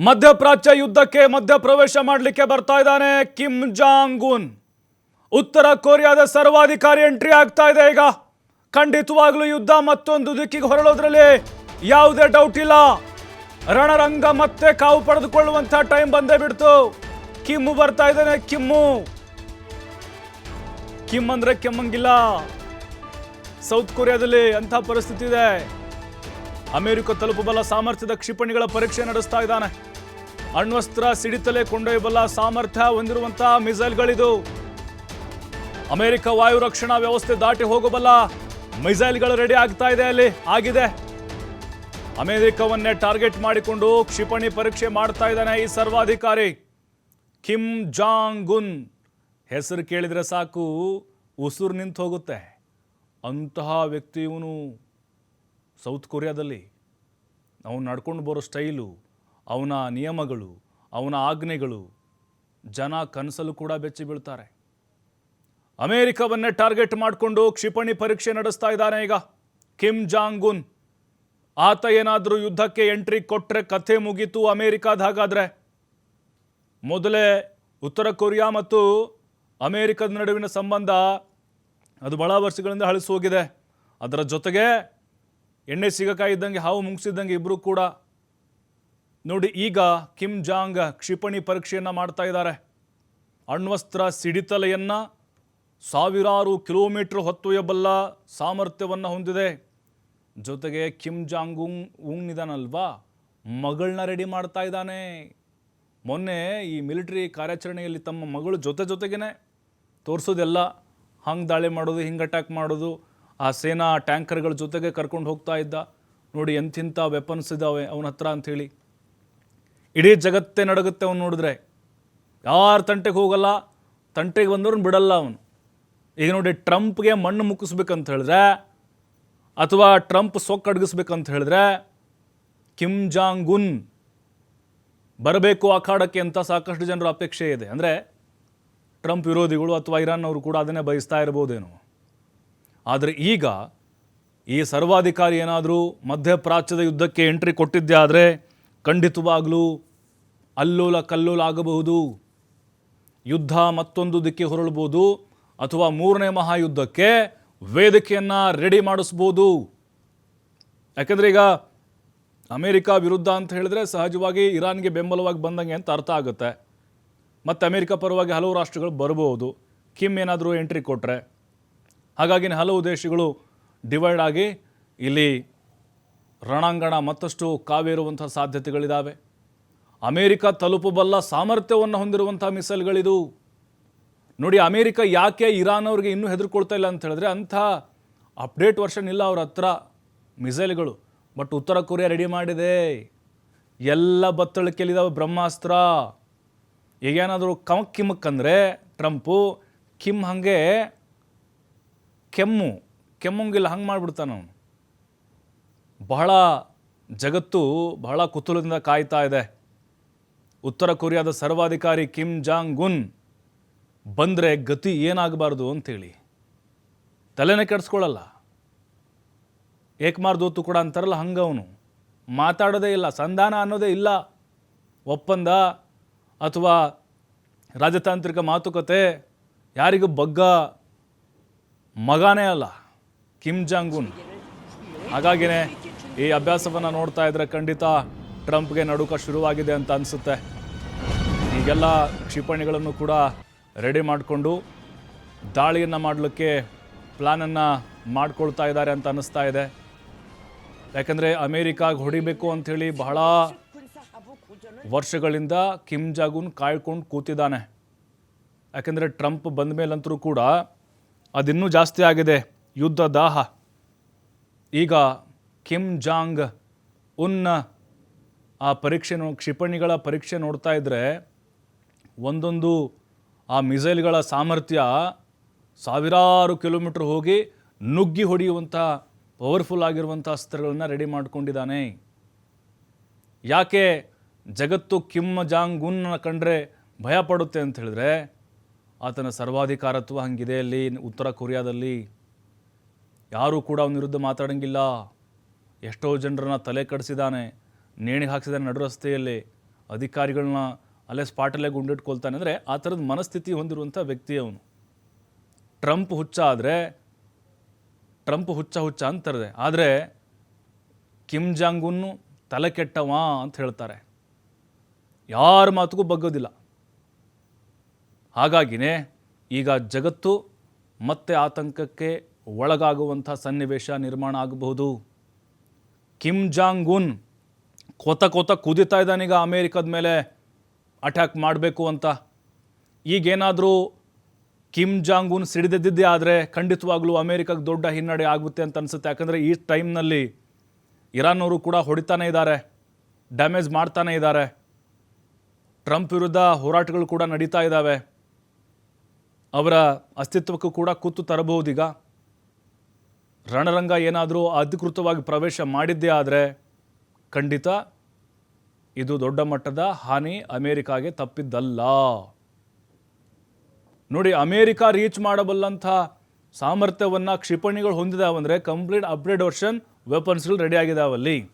ಮಧ್ಯಪ್ರಾಚ್ಯ ಯುದ್ಧಕ್ಕೆ ಮಧ್ಯಪ್ರವೇಶ ಮಾಡಲಿಕ್ಕೆ ಬರ್ತಾ ಇದ್ದಾನೆ ಕಿಮ್ ಜಾಂಗ್ ಉನ್. ಉತ್ತರ ಕೊರಿಯಾದ ಸರ್ವಾಧಿಕಾರಿ ಎಂಟ್ರಿ ಆಗ್ತಾ ಇದೆ. ಈಗ ಖಂಡಿತವಾಗ್ಲೂ ಯುದ್ಧ ಮತ್ತೊಂದು ದಿಕ್ಕಿಗೆ ಹೊರಳೋದ್ರಲ್ಲಿ ಯಾವುದೇ ಡೌಟ್ ಇಲ್ಲ. ರಣರಂಗ ಮತ್ತೆ ಕಾವು ಪಡೆದುಕೊಳ್ಳುವಂತ ಟೈಮ್ ಬಂದೇ ಬಿಡ್ತು. ಕಿಮ್ಮು ಬರ್ತಾ ಇದ್ದಾನೆ. ಕಿಮ್ ಅಂದ್ರೆ ಕೆಮ್ಮಂಗಿಲ್ಲ. ಸೌತ್ ಕೊರಿಯಾದಲ್ಲಿ ಅಂತ ಪರಿಸ್ಥಿತಿ ಇದೆ. ಅಮೆರಿಕ ತಲುಪಬಲ್ಲ ಸಾಮರ್ಥ್ಯದ ಕ್ಷಿಪಣಿಗಳ ಪರೀಕ್ಷೆ ನಡೆಸ್ತಾ ಇದ್ದಾನೆ. ಅಣ್ವಸ್ತ್ರ ಸಿಡಿತಲೆ ಕೊಂಡೊಯ್ಯಬಲ್ಲ ಸಾಮರ್ಥ್ಯ ಹೊಂದಿರುವಂತಹ ಮಿಸೈಲ್ಗಳಿದು. ಅಮೆರಿಕ ವಾಯು ರಕ್ಷಣಾ ವ್ಯವಸ್ಥೆ ದಾಟಿ ಹೋಗಬಲ್ಲ ಮಿಸೈಲ್ಗಳು ರೆಡಿ ಆಗ್ತಾ ಇದೆ. ಅಲ್ಲಿ ಆಗಿದೆ. ಅಮೆರಿಕವನ್ನೇ ಟಾರ್ಗೆಟ್ ಮಾಡಿಕೊಂಡು ಕ್ಷಿಪಣಿ ಪರೀಕ್ಷೆ ಮಾಡ್ತಾ ಇದ್ದಾನೆ ಈ ಸರ್ವಾಧಿಕಾರಿ ಕಿಮ್ ಜಾಂಗ್ ಉನ್. ಹೆಸರು ಕೇಳಿದ್ರೆ ಸಾಕು ಉಸಿರು ನಿಂತು ಹೋಗುತ್ತೆ. ಅಂತಹ ವ್ಯಕ್ತಿ ಇವನು. ಸೌತ್ ಕೊರಿಯಾದಲ್ಲಿ ಅವನು ನಡ್ಕೊಂಡು ಬರೋ ಸ್ಟೈಲು, ಅವನ ನಿಯಮಗಳು, ಅವನ ಆಜ್ಞೆಗಳು ಜನ ಕನಸಲು ಕೂಡ ಬೆಚ್ಚಿ ಬೀಳ್ತಾರೆ. ಅಮೆರಿಕವನ್ನೇ ಟಾರ್ಗೆಟ್ ಮಾಡಿಕೊಂಡು ಕ್ಷಿಪಣಿ ಪರೀಕ್ಷೆ ನಡೆಸ್ತಾ ಇದ್ದಾನೆ ಈಗ ಕಿಮ್ ಜಾಂಗ್ ಉನ್. ಆತ ಏನಾದರೂ ಯುದ್ಧಕ್ಕೆ ಎಂಟ್ರಿ ಕೊಟ್ಟರೆ ಕಥೆ ಮುಗೀತು ಅಮೆರಿಕಾದ. ಹಾಗಾದರೆ ಮೊದಲೇ ಉತ್ತರ ಕೊರಿಯಾ ಮತ್ತು ಅಮೆರಿಕದ ನಡುವಿನ ಸಂಬಂಧ ಅದು ಬಹಳ ವರ್ಷಗಳಿಂದ ಹಳಿಸಿ ಹೋಗಿದೆ. ಅದರ ಜೊತೆಗೆ ಎಣ್ಣೆ ಸಿಗಕಾಯಿದ್ದಂಗೆ ಹಾವು ಮುಂಗಿಸಿದ್ದಂಗೆ ಇಬ್ಬರು ಕೂಡ. ನೋಡಿ, ಈಗ ಕಿಮ್ ಜಾಂಗ್ ಕ್ಷಿಪಣಿ ಪರೀಕ್ಷೆಯನ್ನು ಮಾಡ್ತಾ ಇದ್ದಾರೆ. ಅಣ್ವಸ್ತ್ರ ಸಿಡಿತಲೆಯನ್ನು ಸಾವಿರಾರು ಕಿಲೋಮೀಟರ್ ಹೊತ್ತೊಯ್ಯಬಲ್ಲ ಸಾಮರ್ಥ್ಯವನ್ನು ಹೊಂದಿದೆ. ಜೊತೆಗೆ ಕಿಮ್ ಜಾಂಗ್ ಉಂಗ್ನಿದಾನಲ್ವಾ, ಮಗಳನ್ನ ರೆಡಿ ಮಾಡ್ತಾ ಇದ್ದಾನೆ. ಮೊನ್ನೆ ಈ ಮಿಲಿಟರಿ ಕಾರ್ಯಾಚರಣೆಯಲ್ಲಿ ತಮ್ಮ ಮಗಳು ಜೊತೆಗೇನೆ ತೋರಿಸೋದೆಲ್ಲ, ಹಂಗೆ ದಾಳಿ ಮಾಡೋದು, ಹಿಂಗೆ ಅಟ್ಯಾಕ್ ಮಾಡೋದು, ಆ ಸೇನಾ ಟ್ಯಾಂಕರ್ಗಳ ಜೊತೆಗೆ ಕರ್ಕೊಂಡು ಹೋಗ್ತಾ ಇದ್ದ. ನೋಡಿ ಎಂತಿಂಥ ವೆಪನ್ಸ್ ಇದ್ದಾವೆ ಅವನ ಹತ್ರ ಅಂಥೇಳಿ. ಇಡೀ ಜಗತ್ತೇ ನಡಗುತ್ತೆ ಅವನು ನೋಡಿದ್ರೆ. ಯಾರು ತಂಟೆಗೆ ಹೋಗಲ್ಲ, ತಂಟೆಗೆ ಬಂದವ್ರನ್ನ ಬಿಡಲ್ಲ ಅವನು. ಈಗ ನೋಡಿ, ಟ್ರಂಪ್ಗೆ ಮಣ್ಣು ಮುಕ್ಕಿಸ್ಬೇಕಂತ ಹೇಳಿದ್ರೆ ಅಥವಾ ಟ್ರಂಪ್ ಸೊಕ್ಕಡಗಿಸ್ಬೇಕಂತ ಹೇಳಿದ್ರೆ ಕಿಮ್ ಜಾಂಗ್ ಉನ್ ಬರಬೇಕು ಅಖಾಡಕ್ಕೆ ಅಂತ ಸಾಕಷ್ಟು ಜನರ ಅಪೇಕ್ಷೆ ಇದೆ. ಅಂದರೆ ಟ್ರಂಪ್ ವಿರೋಧಿಗಳು ಅಥವಾ ಇರಾನ್ನವರು ಕೂಡ ಅದನ್ನೇ ಬಯಸ್ತಾ ಇರ್ಬೋದೇನೋ. ಆದರೆ ಈಗ ಈ ಸರ್ವಾಧಿಕಾರಿ ಏನಾದರೂ ಮಧ್ಯಪ್ರಾಚ್ಯದ ಯುದ್ಧಕ್ಕೆ ಎಂಟ್ರಿ ಕೊಟ್ಟಿದ್ದೇ ಆದರೆ ಖಂಡಿತವಾಗಲೂ ಅಲ್ಲೋಲ ಕಲ್ಲೋಲ ಆಗಬಹುದು. ಯುದ್ಧ ಮತ್ತೊಂದು ದಿಕ್ಕೆ ಹೊರಳ್ಬೋದು ಅಥವಾ ಮೂರನೇ ಮಹಾಯುದ್ಧಕ್ಕೆ ವೇದಿಕೆಯನ್ನು ರೆಡಿ ಮಾಡಿಸ್ಬೋದು. ಯಾಕೆಂದರೆ ಈಗ ಅಮೆರಿಕ ವಿರುದ್ಧ ಅಂತ ಹೇಳಿದ್ರೆ ಸಹಜವಾಗಿ ಇರಾನ್ಗೆ ಬೆಂಬಲವಾಗಿ ಬಂದಂಗೆ ಅಂತ ಅರ್ಥ ಆಗುತ್ತೆ. ಮತ್ತು ಅಮೆರಿಕ ಪರವಾಗಿ ಹಲವು ರಾಷ್ಟ್ರಗಳು ಬರ್ಬೋದು ಕಿಮ್ ಏನಾದರೂ ಎಂಟ್ರಿ ಕೊಟ್ಟರೆ. ಹಾಗಾಗಿ ಹಲವು ದೇಶಗಳು ಡಿವೈಡ್ ಆಗಿ ಇಲ್ಲಿ ರಣಾಂಗಣ ಮತ್ತಷ್ಟು ಕಾವೇರುವಂಥ ಸಾಧ್ಯತೆಗಳಿದ್ದಾವೆ. ಅಮೇರಿಕ ತಲುಪಬಲ್ಲ ಸಾಮರ್ಥ್ಯವನ್ನು ಹೊಂದಿರುವಂಥ ಮಿಸೈಲ್ಗಳಿದು. ನೋಡಿ, ಅಮೇರಿಕ ಯಾಕೆ ಇರಾನ್ ಅವ್ರಿಗೆ ಇನ್ನೂ ಹೆದರ್ಕೊಳ್ತಾ ಇಲ್ಲ ಅಂತ ಹೇಳಿದ್ರೆ ಅಂಥ ಅಪ್ಡೇಟ್ ವರ್ಷನ್ ಇಲ್ಲ ಅವ್ರ ಹತ್ರ ಮಿಸೈಲ್ಗಳು. ಬಟ್ ಉತ್ತರ ಕೊರಿಯಾ ರೆಡಿ ಮಾಡಿದೆ. ಎಲ್ಲ ಬತ್ತಳಿಕೆಯಲ್ಲಿದ್ದಾವೆ ಬ್ರಹ್ಮಾಸ್ತ್ರ. ಈಗೇನಾದರೂ ಕಿಮ್ಮಕ್ಕಂದರೆ ಟ್ರಂಪು ಕಿಮ್ ಹಾಗೆ ಕೆಮ್ಮಂಗಿಲ್ಲ, ಹಂಗೆ ಮಾಡಿಬಿಡ್ತಾನೆ ಅವನು. ಬಹಳ ಜಗತ್ತು ಬಹಳ ಕುತೂಹಲದಿಂದ ಕಾಯ್ತಾ ಇದೆ. ಉತ್ತರ ಕೊರಿಯಾದ ಸರ್ವಾಧಿಕಾರಿ ಕಿಮ್ ಜಾಂಗ್ ಉನ್ ಬಂದರೆ ಗತಿ ಏನಾಗಬಾರ್ದು ಅಂಥೇಳಿ ತಲೆನೇ ಕೆಡಿಸ್ಕೊಳ್ಳಲ್ಲ. ಏಕಮಾರ್ದೋತು ಕೂಡ ಅಂತಾರಲ್ಲ, ಹಂಗೆ ಅವನು ಮಾತಾಡೋದೇ ಇಲ್ಲ, ಸಂಧಾನ ಅನ್ನೋದೇ ಇಲ್ಲ. ಒಪ್ಪಂದ ಅಥವಾ ರಾಜತಾಂತ್ರಿಕ ಮಾತುಕತೆ ಯಾರಿಗೂ ಬಗ್ಗ ಮಗನೇ ಅಲ್ಲ ಕಿಮ್ ಜಾಂಗ್ ಉನ್. ಹಾಗಾಗಿನೇ ಈ ಅಭ್ಯಾಸವನ್ನು ನೋಡ್ತಾ ಇದ್ರೆ ಖಂಡಿತ ಟ್ರಂಪ್ಗೆ ನಡುಕ ಶುರುವಾಗಿದೆ ಅಂತ ಅನಿಸುತ್ತೆ. ಈಗೆಲ್ಲ ಕ್ಷಿಪಣಿಗಳನ್ನು ಕೂಡ ರೆಡಿ ಮಾಡಿಕೊಂಡು ದಾಳಿಯನ್ನು ಮಾಡಲಿಕ್ಕೆ ಪ್ಲ್ಯಾನನ್ನು ಮಾಡ್ಕೊಳ್ತಾ ಇದ್ದಾರೆ ಅಂತ ಅನ್ನಿಸ್ತಾ ಇದೆ. ಯಾಕಂದರೆ ಅಮೇರಿಕಾಗೆ ಹೊಡಿಬೇಕು ಅಂಥೇಳಿ ಬಹಳ ವರ್ಷಗಳಿಂದ ಕಿಮ್ ಜಾಂಗ್ ಉನ್ ಕಾಯ್ಕೊಂಡು ಕೂತಿದ್ದಾನೆ. ಯಾಕೆಂದರೆ ಟ್ರಂಪ್ ಬಂದ ಮೇಲಂತರೂ ಕೂಡ ಅದಿನ್ನೂ ಜಾಸ್ತಿ ಆಗಿದೆ ಯುದ್ಧ ದಾಹ. ಈಗ ಕಿಮ್ ಜಾಂಗ್ ಉನ್ ಆ ಪರೀಕ್ಷೆ ಕ್ಷಿಪಣಿಗಳ ಪರೀಕ್ಷೆ ನೋಡ್ತಾ ಇದ್ದರೆ ಒಂದೊಂದು ಆ ಮಿಸೈಲ್ಗಳ ಸಾಮರ್ಥ್ಯ ಸಾವಿರಾರು ಕಿಲೋಮೀಟ್ರ್ ಹೋಗಿ ನುಗ್ಗಿ ಹೊಡೆಯುವಂಥ ಪವರ್ಫುಲ್ ಆಗಿರುವಂಥ ಅಸ್ತ್ರಗಳನ್ನು ರೆಡಿ ಮಾಡಿಕೊಂಡಿದ್ದಾನೆ. ಯಾಕೆ ಜಗತ್ತು ಕಿಮ್ ಜಾಂಗ್ ಉನ್ ಕಂಡ್ರೆ ಭಯ ಪಡುತ್ತೆ ಅಂತ ಹೇಳಿದ್ರೆ ಆತನ ಸರ್ವಾಧಿಕಾರತ್ವ ಹಂಗಿದೆ ಅಲ್ಲಿ ಉತ್ತರ ಕೊರಿಯಾದಲ್ಲಿ. ಯಾರೂ ಕೂಡ ಅವನ ವಿರುದ್ಧ ಮಾತಾಡೋಂಗಿಲ್ಲ. ಎಷ್ಟೋ ಜನರನ್ನ ತಲೆ ಕಡಿಸಿದ್ದಾನೆ, ನೇಣಿಗೆ ಹಾಕಿಸಿದಾನೆ ನಡು ರಸ್ತೆಯಲ್ಲಿ. ಅಧಿಕಾರಿಗಳನ್ನ ಅಲ್ಲೇ ಸ್ಪಾಟಲ್ಲೇ ಗುಂಡಿಟ್ಕೊಳ್ತಾನೆ ಅಂದರೆ ಆ ಥರದ ಮನಸ್ಥಿತಿ ಹೊಂದಿರುವಂಥ ವ್ಯಕ್ತಿ ಅವನು. ಟ್ರಂಪ್ ಹುಚ್ಚ ಆದರೆ ಟ್ರಂಪ್ ಹುಚ್ಚ ಅಂತಾರೆ, ಆದರೆ ಕಿಮ್ ಜಾಂಗ್ ಉನ್ ತಲೆ ಕೆಟ್ಟವ ಅಂತ ಹೇಳ್ತಾರೆ, ಯಾರ ಮಾತಿಗೂ ಬಗ್ಗೋದಿಲ್ಲ. ಹಾಗಾಗಿನೇ ಈಗ ಜಗತ್ತು ಮತ್ತೆ ಆತಂಕಕ್ಕೆ ಒಳಗಾಗುವಂಥ ಸನ್ನಿವೇಶ ನಿರ್ಮಾಣ ಆಗಬಹುದು. ಕಿಮ್ ಜಾಂಗ್ ಉನ್ ಕೊತ ಕುದಿತಾ ಇದ್ದಾನೀಗ ಅಮೇರಿಕದ ಮೇಲೆ ಅಟ್ಯಾಕ್ ಮಾಡಬೇಕು ಅಂತ. ಈಗೇನಾದರೂ ಕಿಮ್ ಜಾಂಗ್ ಉನ್ ಸಿಡಿದೆದ್ದಿದ್ದೇ ಆದರೆ ಖಂಡಿತವಾಗ್ಲೂ ಅಮೇರಿಕಾಗೆ ದೊಡ್ಡ ಹಿನ್ನಡೆ ಆಗುತ್ತೆ ಅಂತ ಅನಿಸುತ್ತೆ. ಯಾಕಂದರೆ ಈ ಟೈಮ್ನಲ್ಲಿ ಇರಾನ್ನವರು ಕೂಡ ಹೊಡಿತಾನೇ ಇದ್ದಾರೆ, ಡ್ಯಾಮೇಜ್ ಮಾಡ್ತಾನೇ ಇದ್ದಾರೆ. ಟ್ರಂಪ್ ವಿರುದ್ಧ ಹೋರಾಟಗಳು ಕೂಡ ನಡೀತಾ ಇದ್ದಾವೆ. ಅವರ ಅಸ್ತಿತ್ವಕ್ಕೂ ಕೂಡ ಕುತ್ತು ತರಬಹುದೀಗ. ರಣರಂಗ ಏನಾದರೂ ಅಧಿಕೃತವಾಗಿ ಪ್ರವೇಶ ಮಾಡಿದ್ದೇ ಆದರೆ ಖಂಡಿತ ಇದು ದೊಡ್ಡ ಮಟ್ಟದ ಹಾನಿ ಅಮೇರಿಕಾಗೆ ತಪ್ಪಿದ್ದಲ್ಲ. ನೋಡಿ, ಅಮೇರಿಕಾ ರೀಚ್ ಮಾಡಬಲ್ಲಂಥ ಸಾಮರ್ಥ್ಯವನ್ನು ಕ್ಷಿಪಣಿಗಳು ಹೊಂದಿದಾವಂದರೆ ಕಂಪ್ಲೀಟ್ ಅಪ್ಗ್ರೇಡ್ ವರ್ಷನ್ ವೆಪನ್ಸ್ಗಳು ರೆಡಿ ಆಗಿದಾವಲ್ಲಿ.